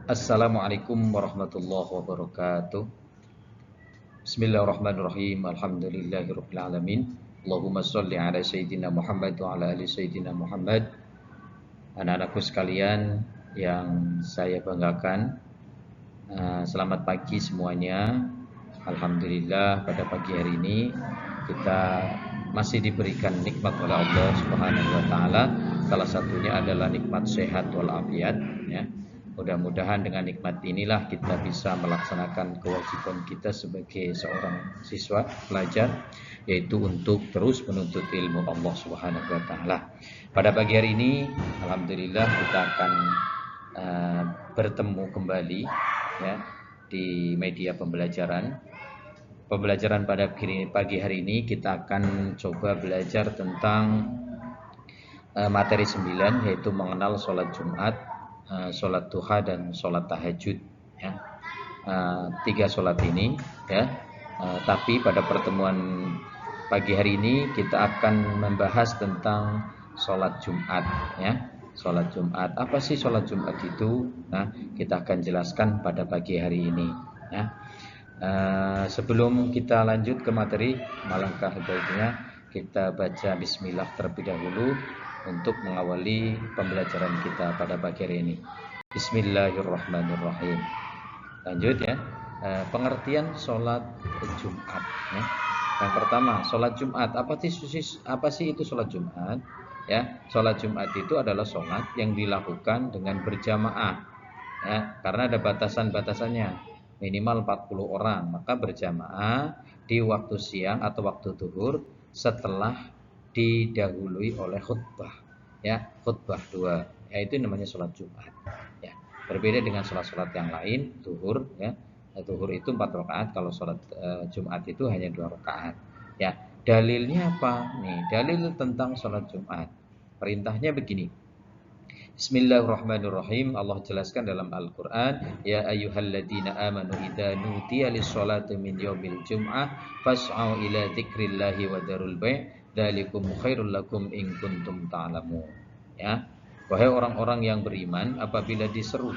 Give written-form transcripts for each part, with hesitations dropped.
Assalamualaikum warahmatullahi wabarakatuh. Bismillahirrahmanirrahim. Alhamdulillahirabbil alamin. Allahumma shalli ala sayyidina Muhammad wa ala ali sayyidina Muhammad. Anak-anakku sekalian yang saya banggakan, selamat pagi semuanya. Alhamdulillah pada pagi hari ini kita masih diberikan nikmat oleh Allah Subhanahu wa taala. Salah satunya adalah nikmat sehat walafiat, ya. Mudah-mudahan dengan nikmat inilah kita bisa melaksanakan kewajiban kita sebagai seorang siswa pelajar, yaitu untuk terus menuntut ilmu Allah Subhanahu wa taala. Pada pagi hari ini alhamdulillah kita akan bertemu kembali, ya, di media pembelajaran. Pembelajaran pada pagi hari ini kita akan coba belajar tentang materi 9, yaitu mengenal sholat Jumat, sholat duha dan sholat tahajud, ya. 3 sholat ini, ya. Tapi pada pertemuan pagi hari ini kita akan membahas tentang sholat Jumat, ya. Sholat Jumat, apa sih sholat Jumat itu? Nah, kita akan jelaskan pada pagi hari ini, ya. Sebelum kita lanjut ke materi, alangkah baiknya kita baca bismillah terlebih dahulu untuk mengawali pembelajaran kita pada pagi hari ini. Bismillahirrahmanirrahim. Lanjut, ya. Pengertian sholat Jumat, ya. Yang pertama, sholat Jumat, apa sih itu sholat Jumat? Ya, sholat Jumat itu adalah sholat yang dilakukan dengan berjamaah, ya, karena ada batasan-batasannya, minimal 40 orang, maka berjamaah di waktu siang atau waktu zuhur setelah didahului oleh khutbah, ya, khutbah 2, yaitu namanya sholat Jumat, ya. Berbeda dengan sholat-sholat yang lain, zuhur, ya, zuhur itu 4 rakaat, kalau sholat Jumat itu hanya 2 rakaat, ya. Dalilnya apa? Nih, dalil tentang sholat Jumat. Perintahnya begini. Bismillahirrahmanirrahim. Allah jelaskan dalam Al-Quran, ya ayyuhalladzina amanu idza nudiya lis-sholati min yaumil jum'ah fas'au ila dzikrillahi wa dzarul bai' dzalikum khairul lakum in kuntum ta'lamun. Ya, wahai orang-orang yang beriman, apabila diseru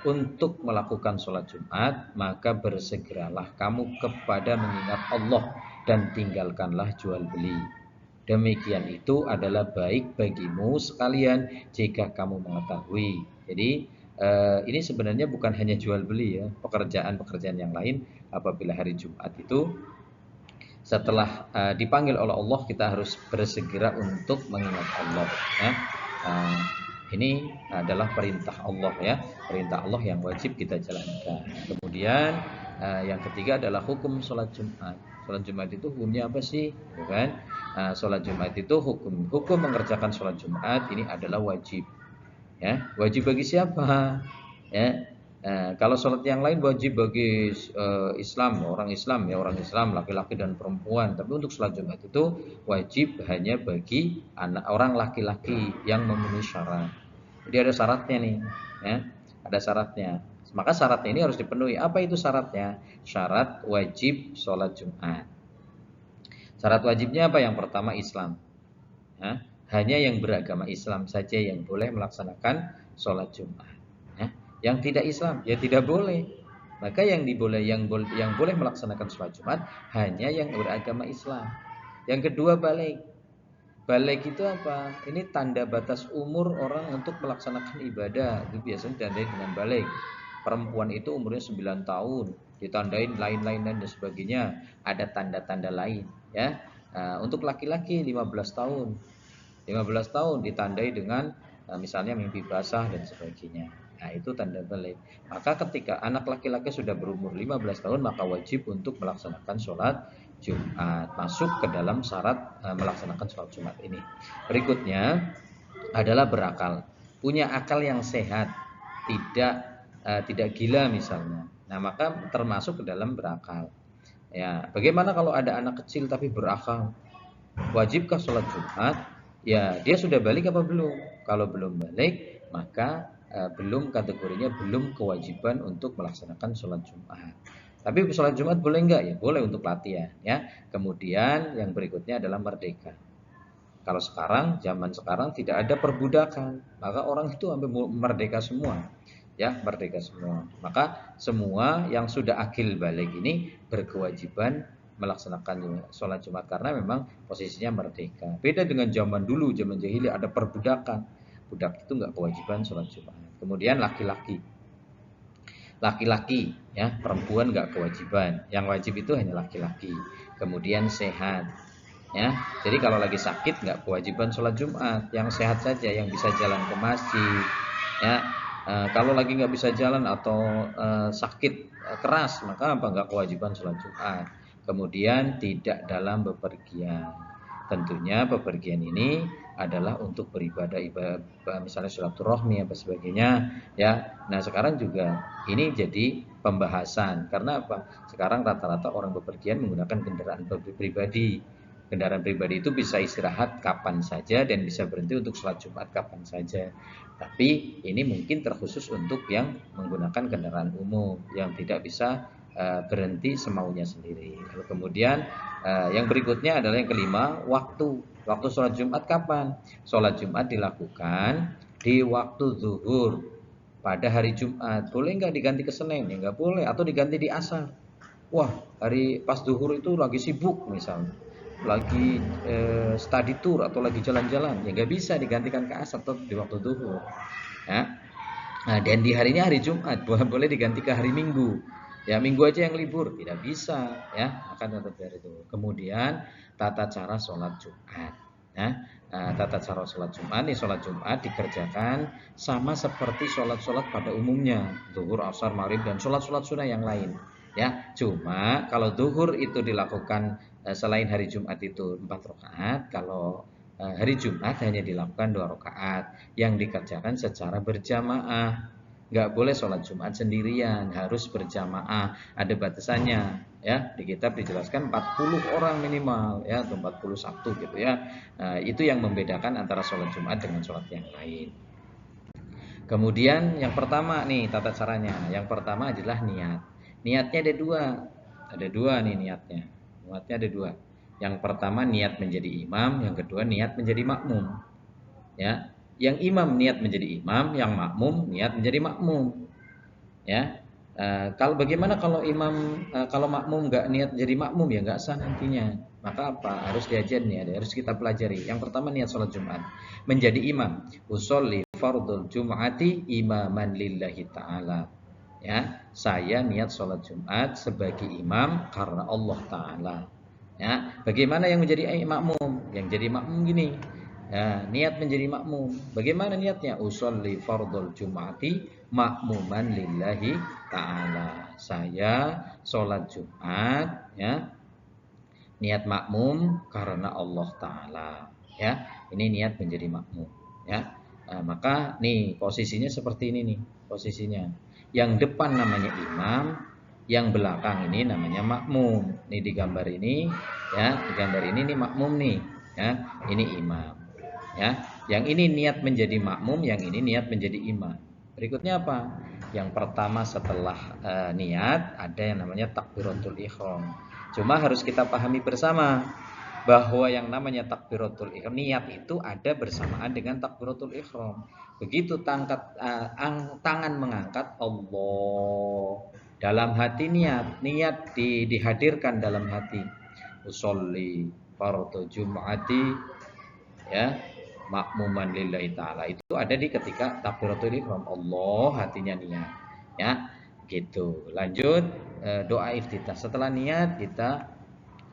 untuk melakukan sholat Jumat, maka bersegeralah kamu kepada mengingat Allah dan tinggalkanlah jual beli. Demikian itu adalah baik bagimu sekalian jika kamu mengetahui. Jadi ini sebenarnya bukan hanya jual beli, ya, pekerjaan-pekerjaan yang lain. Apabila hari Jumat itu setelah dipanggil oleh Allah, kita harus bersegera untuk mengingat Allah, ya. Ini adalah perintah Allah, ya, perintah Allah yang wajib kita jalankan. Kemudian yang ketiga adalah hukum sholat Jumat. Sholat Jumat itu hukumnya apa sih? Bukan? Sholat Jumat itu hukum mengerjakan sholat Jumat ini adalah wajib, ya. Wajib bagi siapa? Ya. Kalau sholat yang lain wajib bagi Islam, orang Islam, ya, orang Islam laki-laki dan perempuan. Tapi untuk sholat Jumat itu wajib hanya bagi orang laki-laki yang memenuhi syarat. Jadi ada syaratnya nih, ya. Ada syaratnya. Maka syaratnya ini harus dipenuhi. Apa itu syaratnya? Syarat wajib sholat Jumat. Syarat wajibnya apa? Yang pertama Islam, ya. Hanya yang beragama Islam saja yang boleh melaksanakan sholat Jumat, ya. Yang tidak Islam ya tidak boleh. Maka yang boleh melaksanakan sholat Jumat hanya yang beragama Islam. Yang kedua balik. Balik itu apa? Ini tanda batas umur orang untuk melaksanakan ibadah. Itu biasanya ditandai dengan balik. Perempuan itu umurnya 9 tahun, ditandain lain-lain dan sebagainya. Ada tanda-tanda lain, ya. Untuk laki-laki 15 tahun. 15 tahun ditandai dengan misalnya mimpi basah dan sebagainya. Nah, itu tanda balik. Maka ketika anak laki-laki sudah berumur 15 tahun, maka wajib untuk melaksanakan sholat Jumat. Masuk ke dalam syarat melaksanakan sholat Jumat ini. Berikutnya adalah berakal. Punya akal yang sehat, tidak gila misalnya. Nah, maka termasuk ke dalam berakal. Ya, bagaimana kalau ada anak kecil tapi berakal? Wajibkah sholat Jumat? Ya, dia sudah balik apa belum? Kalau belum balik, maka belum, kategorinya belum kewajiban untuk melaksanakan sholat Jumat. Tapi sholat Jumat boleh enggak? Ya boleh untuk latihan, ya. Kemudian yang berikutnya adalah merdeka. Kalau sekarang, zaman sekarang tidak ada perbudakan, maka orang itu hampir merdeka semua. ya merdeka semua. Maka semua yang sudah akil balik ini berkewajiban melaksanakan sholat Jumat karena memang posisinya merdeka. Beda dengan zaman dulu, zaman jahiliyah ada perbudakan. Budak itu nggak kewajiban sholat Jumat. Kemudian laki-laki, ya perempuan nggak kewajiban. Yang wajib itu hanya laki-laki. Kemudian sehat, ya. Jadi kalau lagi sakit nggak kewajiban sholat Jumat. Yang sehat saja, yang bisa jalan ke masjid, ya. Kalau lagi nggak bisa jalan atau sakit keras, maka apa nggak kewajiban sholat Jumat. Kemudian tidak dalam bepergian. Tentunya bepergian ini adalah untuk beribadah, misalnya silaturahmi apa sebagainya, ya. Nah sekarang juga ini jadi pembahasan karena apa? Sekarang rata-rata orang bepergian menggunakan kendaraan pribadi. Kendaraan pribadi itu bisa istirahat kapan saja dan bisa berhenti untuk sholat Jumat kapan saja. Tapi ini mungkin terkhusus untuk yang menggunakan kendaraan umum yang tidak bisa berhenti semaunya sendiri. Lalu kemudian yang berikutnya adalah yang kelima, waktu. Waktu sholat Jumat kapan? Sholat Jumat dilakukan di waktu zuhur pada hari Jumat. Boleh nggak diganti ke Senin? Ya nggak boleh. Atau diganti di asar. Wah, hari pas zuhur itu lagi sibuk misalnya, lagi study tour atau lagi jalan-jalan, ya nggak bisa digantikan ke asar atau di waktu zuhur. Ya. Nah, dan di harinya hari Jumat, boleh diganti ke hari Minggu. Ya minggu aja yang libur, tidak bisa, ya akan tetap dari itu. Kemudian tata cara sholat Jumat. Ya. Nah, tata cara sholat Jumat nih, sholat Jumat dikerjakan sama seperti sholat-sholat pada umumnya, zuhur, asar, maghrib dan sholat-sholat sunnah yang lain. Ya, cuma kalau zuhur itu dilakukan selain hari Jumat itu 4 rakaat, kalau hari Jumat hanya dilakukan 2 rakaat yang dikerjakan secara berjamaah. Nggak boleh sholat Jumat sendirian, harus berjamaah. Ada batasannya, ya. Di kitab dijelaskan 40 orang minimal, ya, atau 41 gitu ya. Nah, itu yang membedakan antara sholat Jumat dengan sholat yang lain. Kemudian yang pertama nih tata caranya. Yang pertama adalah niat. Niatnya ada dua. Ada dua nih niatnya. Niatnya ada dua. Yang pertama niat menjadi imam, yang kedua niat menjadi makmum. Ya. Yang imam niat menjadi imam, yang makmum niat menjadi makmum. Ya. Kalau bagaimana kalau imam kalau makmum nggak niat jadi makmum ya nggak sah nantinya. Maka apa? Harus diajar nih, harus kita pelajari. Yang pertama niat sholat Jumat, menjadi imam. Usolli fardul Jum'ati imaman lillahi ta'ala. Ya, saya niat sholat Jumat sebagai imam karena Allah Ta'ala. Ya, bagaimana yang menjadi makmum? Yang jadi makmum gini. Ya, niat menjadi makmum. Bagaimana niatnya? Usolli fardul Jum'ati makmuman lillahi ta'ala. Saya sholat Jumat, ya, niat makmum karena Allah Ta'ala. Ya, ini niat menjadi makmum. Ya, maka nih posisinya seperti ini nih posisinya. Yang depan namanya imam, yang belakang ini namanya makmum. Nih di gambar ini, ya, di gambar ini nih makmum nih, ya, ini imam. Ya, yang ini niat menjadi makmum, yang ini niat menjadi imam. Berikutnya apa? Yang pertama setelah niat ada yang namanya takbiratul ihram. Cuma harus kita pahami bersama bahwa yang namanya takbiratul ihram, niat itu ada bersamaan dengan takbiratul ihram. Begitu tangan mengangkat, Allah, dalam hati niat dihadirkan dalam hati. Usolli fardhu Jum'ati, ya, makmuman lillahi ta'ala. Itu ada di ketika takbiratul ihram, Allah, hatinya niat, ya, gitu. Lanjut doa iftitah. Setelah niat kita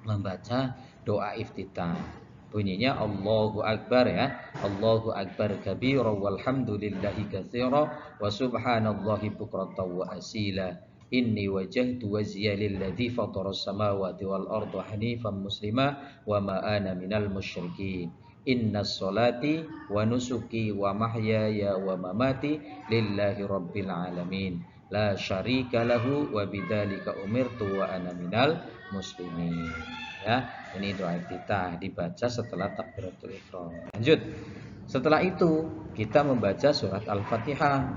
membaca doa iftitah. Bunyinya Allahu Akbar, ya. Allahu Akbar kabira walhamdulillahi katsira wa subhanallahi bukratan wa asila. Inni wajjahtu wajhiya lilladzi fataras samawati wal arda hanifan muslima wa ma ana minal musyrikin. Inna sholati wa nusuki wa mahyaya wa mamati lillahi rabbil alamin. La syarika lahu wa bidzalika umirtu wa ana minal muslimin. Ya, ini doa iftitah dibaca setelah takbiratul ihram. Lanjut. Setelah itu kita membaca surat Al-Fatihah.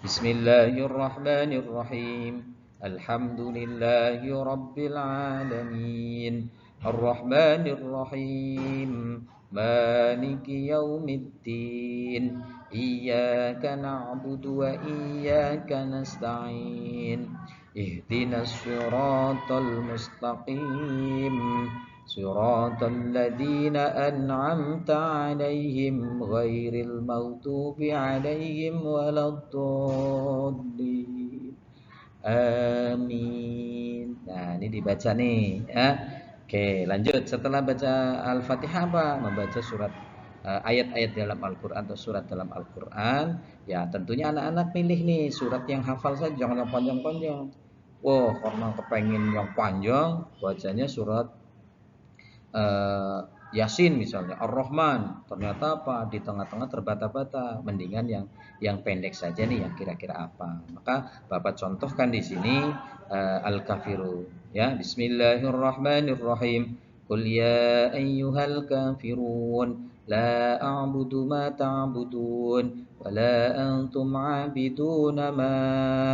Bismillahirrahmanirrahim. Alhamdulillahi rabbil alamin. Ar-Rahmanir Rahim. Maliki yaumiddin. Iyyaka na'budu wa iyyaka nasta'in. Ihdinas siratal mustaqim. Siratal ladzina an'amta 'alaihim ghairil maghdubi 'alaihim waladdallin. Amin. Nah, ini dibaca nih ya. Oke, lanjut. Setelah baca Al-Fatihah apa? Membaca surat ayat-ayat dalam Al-Qur'an atau surat dalam Al-Qur'an. Ya, tentunya anak-anak pilih nih surat yang hafal saja, jangan yang panjang-panjang. Wah, karena kepengen yang panjang, bacanya surat Yasin misalnya, Ar-Rahman, ternyata apa di tengah-tengah terbata-bata, mendingan yang pendek saja nih, yang kira-kira apa. Maka Bapak contohkan di sini Al-Kafirun ya. Bismillahirrahmanirrahim. Qul ya ayyuhal kafirun la a'budu ma ta'budun wa la antum 'abiduna ma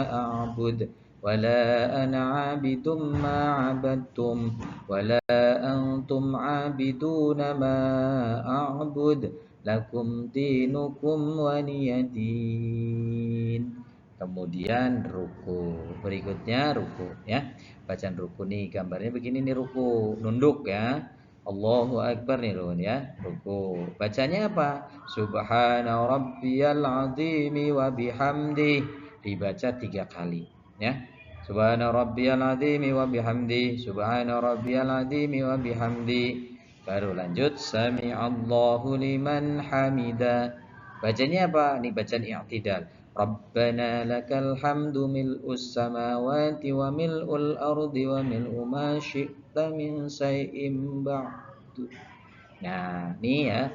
a'bud wa la ana 'abidum ma 'abadtum wa la antum 'abiduna ma a'bud lakum dinukum waliyadin. Kemudian ruku. Berikutnya ruku ya. Bacaan ruku nih gambarnya begini nih, ruku nunduk ya. Allahu Akbar nih Run ya. Ruku. Bacanya apa? Subhana rabbiyal azimi wa bihamdi. Dibaca 3 kali ya. Subhana rabbiyal azimi wa bihamdi. Subhana rabbiyal azimi wa bihamdi. Baru lanjut sami'allahu liman hamida. Bacanya apa? Ini bacaan i'tidal. Rabbana lakal hamdu mil'us samawati wa mil'ul ardi wa mil'u ma syi'ta min syai'in ba'du. Nah, ini ya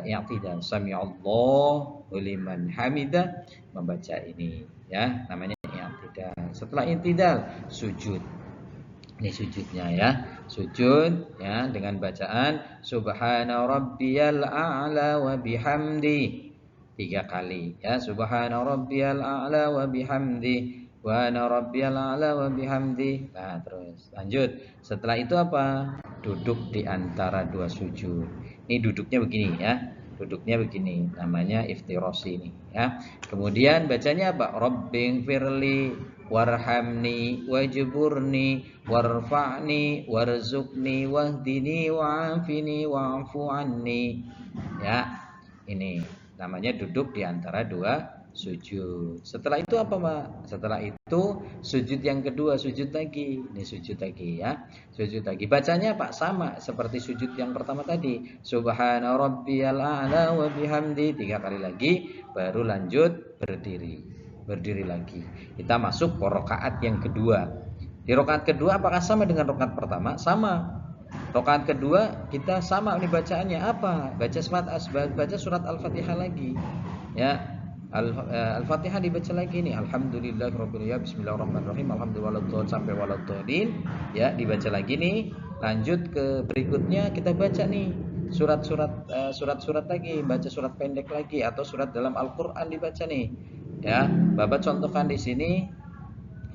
i'tidal. Sami'allahu liman hamida, membaca ini ya, namanya i'tidal. Setelah i'tidal sujud. Ini sujudnya ya. Sujud ya dengan bacaan subhana rabbiyal a'la wa bihamdi 3 kali ya. Subhana rabbiyal a'la wa bihamdi wa ana rabbiyal a'la wa bihamdi. Nah, terus lanjut. Setelah itu apa? Duduk di antara 2 sujud. Ini duduknya begini ya. Duduknya begini, namanya iftirasi ini ya. Kemudian bacanya apa? Rabbighfirli warhamni wajburni warfa'ni warzuqni wahdini wa'afini wa'fu anni. Ya, ini namanya duduk di antara 2 sujud. Setelah itu apa, Pak? Setelah itu sujud yang kedua, sujud lagi. Ini sujud lagi ya. Sujud lagi. Bacanya Pak sama seperti sujud yang pertama tadi. Subhana rabbiyal a'la wa bihamdi 3 kali lagi, baru lanjut berdiri. Berdiri lagi. Kita masuk ke rakaat yang kedua. Di rakaat kedua apakah sama dengan rakaat pertama? Sama. Rakaat kedua kita sama nih bacaannya apa? Baca surat Al-Fatihah lagi. Ya. Al-Fatihah dibaca lagi nih. Alhamdulillahirabbil alamin. Bismillahirrahmanirrahim. Alhamdulillah sampai waladhdallin. Ya, dibaca lagi nih. Lanjut ke berikutnya kita baca nih surat-surat lagi, baca surat pendek lagi atau surat dalam Al-Qur'an dibaca nih. Ya, Bapak contohkan di sini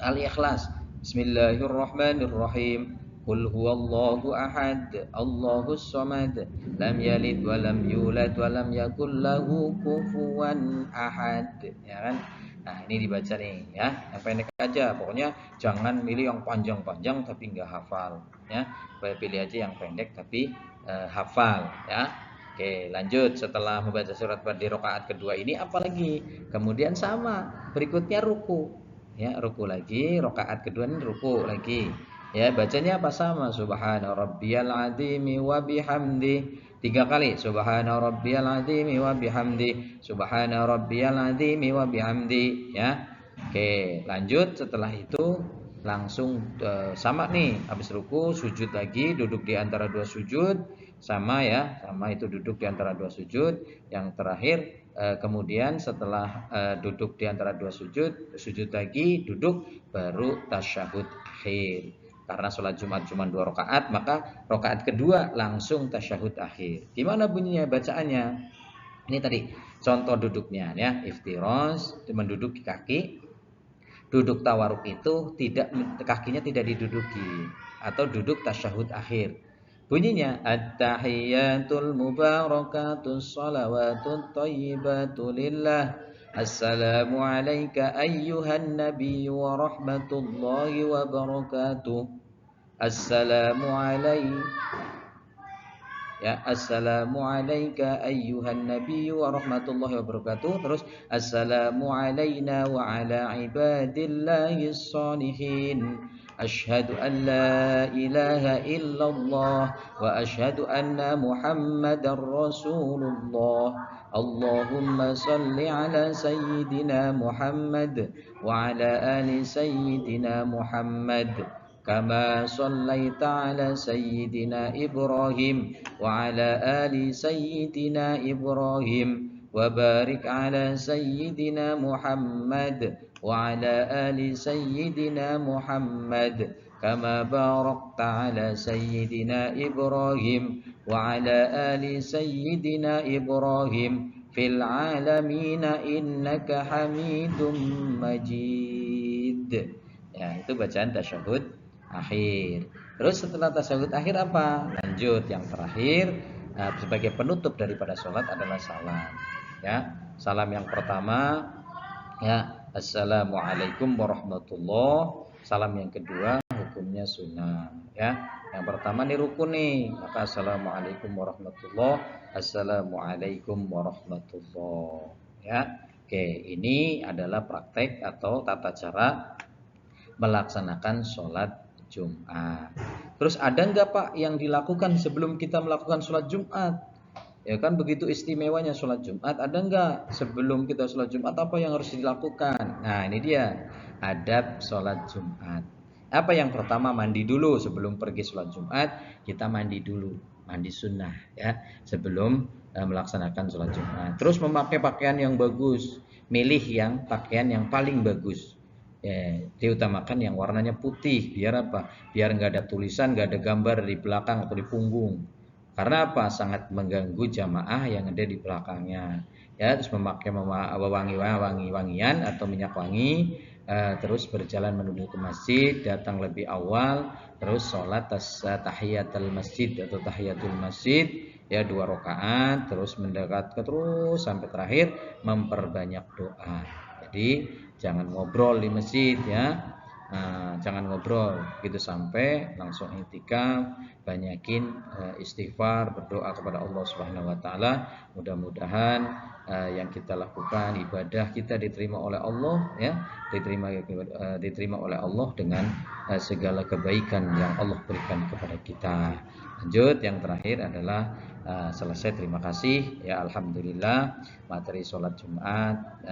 Al-Ikhlas. Bismillahirrahmanirrahim. Qul huwallahu ahad, Allahus samad, lam yalid wa lam yulad wa lam yakul lahu kufuwan ahad. Ya kan? Nah, ini dibaca nih ya. Yang pendek aja. Pokoknya jangan milih yang panjang-panjang tapi enggak hafal ya. Pilih aja yang pendek tapi hafal ya. Oke, lanjut. Setelah membaca surat di rakaat kedua ini apalagi? Kemudian sama, berikutnya ruku. Ya, ruku lagi, rakaat kedua ini ruku lagi. Ya, bacanya apa sama? Subhana rabbiyal azimi wa bihamdi 3 kali. Subhana rabbiyal azimi wa bihamdi. Subhana rabbiyal azimi wa bihamdi ya. Oke, lanjut. Setelah itu langsung sama nih, habis ruku sujud lagi, duduk di antara 2 sujud, sama ya, sama itu duduk di antara 2 sujud. Yang terakhir kemudian setelah duduk di antara 2 sujud, sujud lagi, duduk, baru tasyahud akhir. Karena sholat Jumat cuma 2 rakaat, maka rakaat kedua langsung tasyahud akhir. Gimana bunyinya bacaannya? Ini tadi contoh duduknya ya, iftiros, menduduk di kaki. Duduk tawaruk itu kakinya tidak diduduki atau duduk tasyahud akhir. Bunyinya at-tahiyyatul mubarakatus shalawatut thayyibatu lillah. Assalamu alayka ayyuhan nabiyyu wa rahmatullahi wa barakatuh. Assalamu alayka ya assalamu alayka ayyuhan nabiyyu wa rahmatullahi wa barakatuh. Terus assalamu alayna wa ala ibadillahis shalihin. Asyhadu an la ilaha illallah wa asyhadu anna muhammadar rasulullah. Allahumma salli ala sayyidina Muhammad wa ala ali sayyidina Muhammad kama sallaita ala sayyidina Ibrahim wa ala ali sayyidina Ibrahim wa barik ala sayyidina Muhammad wa ala ali sayyidina Muhammad kama barakta ala sayyidina Ibrahim wa ala ali sayyidina Ibrahim fil alamin innaka Hamidum Majid. Ya, itu bacaan tasyahud akhir. Terus setelah tasyahud akhir apa? Lanjut yang terakhir sebagai penutup daripada sholat adalah salam. Ya, salam yang pertama ya assalamualaikum warahmatullah. Salam yang kedua hukumnya sunnah. Ya, yang pertama nih rukun nih, maka assalamualaikum warahmatullah. Assalamualaikum warahmatullah. Ya, oke ini adalah praktek atau tata cara melaksanakan sholat Jumat. Terus ada nggak Pak yang dilakukan sebelum kita melakukan sholat Jumat? Ya kan begitu istimewanya sholat Jumat. Ada nggak sebelum kita sholat Jumat apa yang harus dilakukan? Nah ini dia adab sholat Jumat. Apa yang pertama mandi dulu sebelum pergi sholat Jumat. Kita mandi dulu, mandi sunnah ya sebelum melaksanakan sholat Jumat. Terus memakai pakaian yang bagus, milih yang pakaian yang paling bagus. Ya, diutamakan yang warnanya putih biar apa? Biar nggak ada tulisan, nggak ada gambar di belakang atau di punggung. Karena apa? Sangat mengganggu jamaah yang ada di belakangnya. Ya, terus memakai wangi-wangian atau minyak wangi, terus berjalan menuju ke masjid, datang lebih awal, terus sholat tahiyatul masjid atau tahiyatul masjid, ya 2 rakaat, terus mendekat terus sampai terakhir memperbanyak doa. Jadi jangan ngobrol di masjid ya. Jangan ngobrol gitu sampai langsung i'tikaf, banyakin istighfar, berdoa kepada Allah Subhanahu wa taala. Mudah-mudahan yang kita lakukan ibadah kita diterima oleh Allah ya, diterima oleh Allah dengan segala kebaikan yang Allah berikan kepada kita. Lanjut yang terakhir adalah selesai, terima kasih ya, alhamdulillah materi sholat Jumat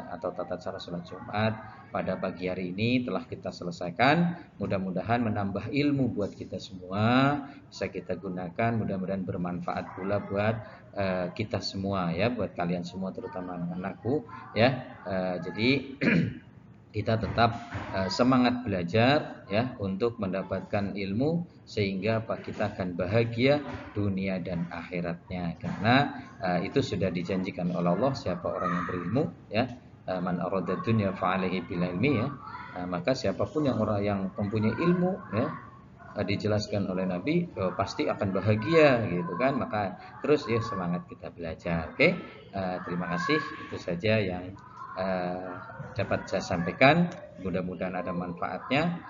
atau tata cara sholat Jumat pada pagi hari ini telah kita selesaikan. Mudah-mudahan menambah ilmu buat kita semua, bisa kita gunakan, mudah-mudahan bermanfaat pula buat kita semua ya, buat kalian semua terutama anak-anakku ya. Jadi kita tetap semangat belajar ya untuk mendapatkan ilmu sehingga kita akan bahagia dunia dan akhiratnya, karena itu sudah dijanjikan oleh Allah, siapa orang yang berilmu ya, man arada dunya fa alaihi bil ilmi ya. Maka siapapun yang orang yang mempunyai ilmu ya, dijelaskan oleh Nabi pasti akan bahagia gitu kan. Maka terus ya semangat kita belajar. Oke, terima kasih, itu saja yang dapat saya sampaikan. Mudah-mudahan ada manfaatnya,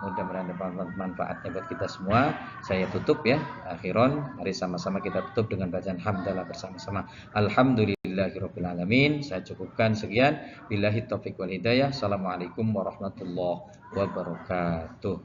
mudah-mudahan ada manfaatnya buat kita semua. Saya tutup ya, akhiron, mari sama-sama kita tutup dengan bacaan hamdalah bersama-sama. Alhamdulillahirabbil alamin. Saya cukupkan sekian, billahi taufik wal hidayah. Assalamualaikum warahmatullahi wabarakatuh.